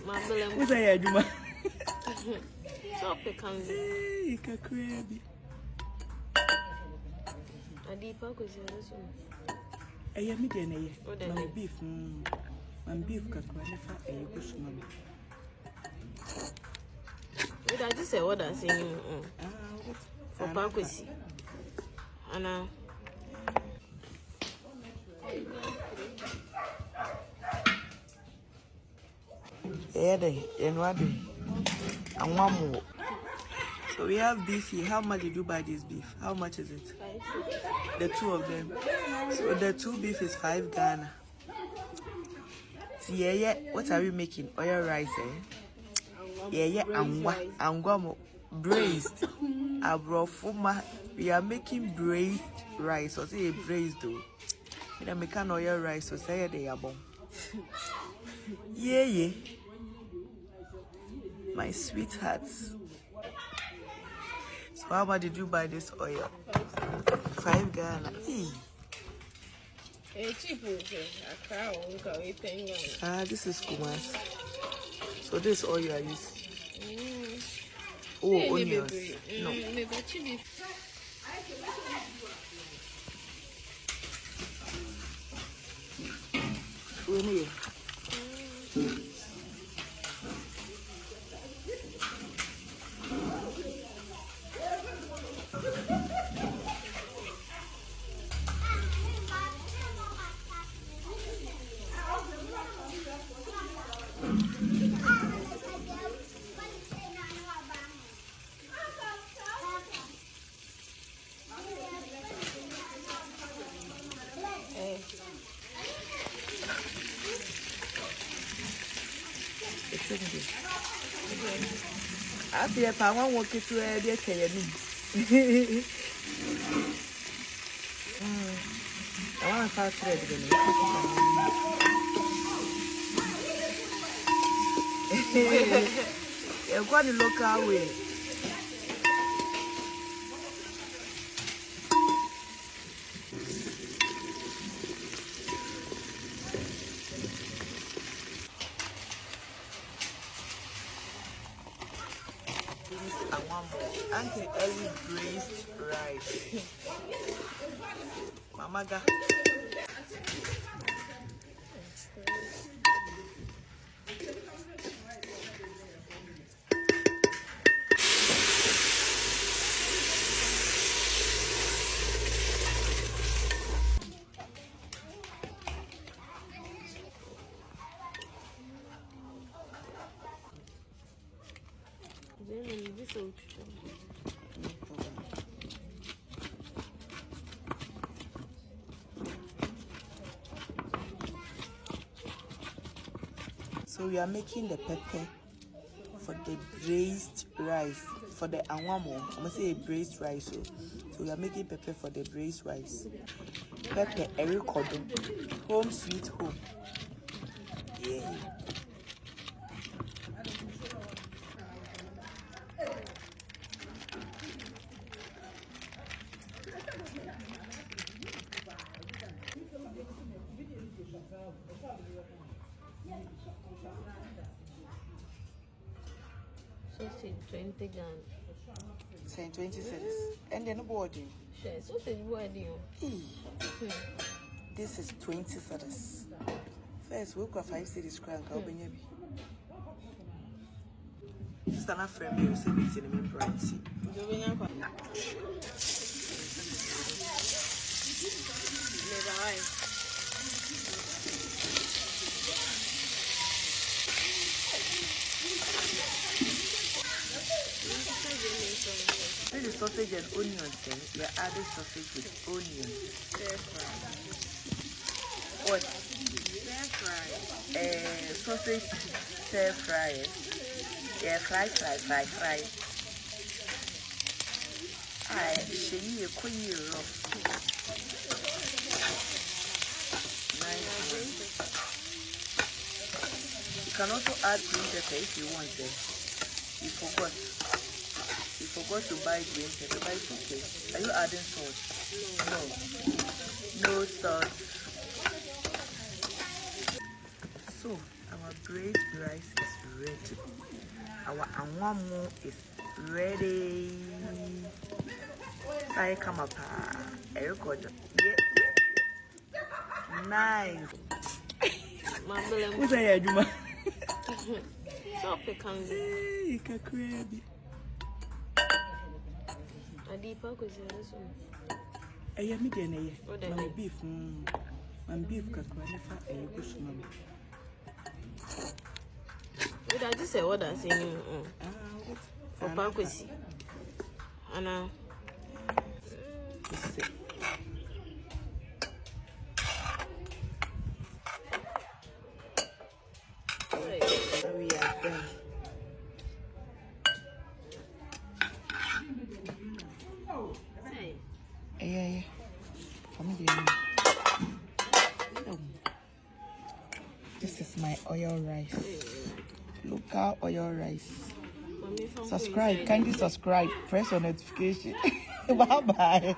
What's that, Juma? Stop the candy. Hey, crabby. A deeper question. I am median. My beef. My beef, Kakwana, a bushman. What I just say, what I say, for banquet. Anna. Angwamo. So we have beef here. How much did you buy this beef? How much is it? 5. The two of them. So the two beef is 5 Ghana. So yeah. What are we making? Oil rice, eh? Yeah. Angwamo. Braised. Abrofuma. We are making braised rice. Or say braised though. We are making oil rice. So say they are bomb. Yeah. My sweethearts. So how much did you buy this oil? 5 Ghana. Cheap, This is Kumas. So this oil you are using. Oh, onions. No. I feel if I want to to a bit I want to start ready. You're going to look our way. Auntie Ellie braised rice. Mamaga. So we are making the pepper for the braised rice, for the Angwamo. I'm going to say braised rice. So we are making pepper for the braised rice. Pepper, Erikodo, home sweet home. Yeah. Sausage 20 Ghana. Saying 20 cents. And then boarding. Sure, sausage boarding. This is 20 cents. First, we'll go 5 cities crank. I'll be near. Just an affair, you say it's in the Briase. This is sausage and onions. We are adding sausage with onions. Stir fry. What? Stir fry. Sausage stir fry. Yeah, fry. She a queen rough. Nice. You can also add green pepper if you want it. You forgot to buy green pepper, but it's okay. Are you adding salt? No salt. So our braised rice is ready. Our Angwamo is ready. I come up. I record. Yeah. Nice. What's that, Juma? So pecan. Hey, crabby. A deeper question. I am median. What My beef. My beef cakwanifa a yukushman. What I just say what I say for Panquisi. Anna. We are done. Yeah. This is my oil rice. Local oil rice. Subscribe. Kindly subscribe. Press on notification. Bye bye.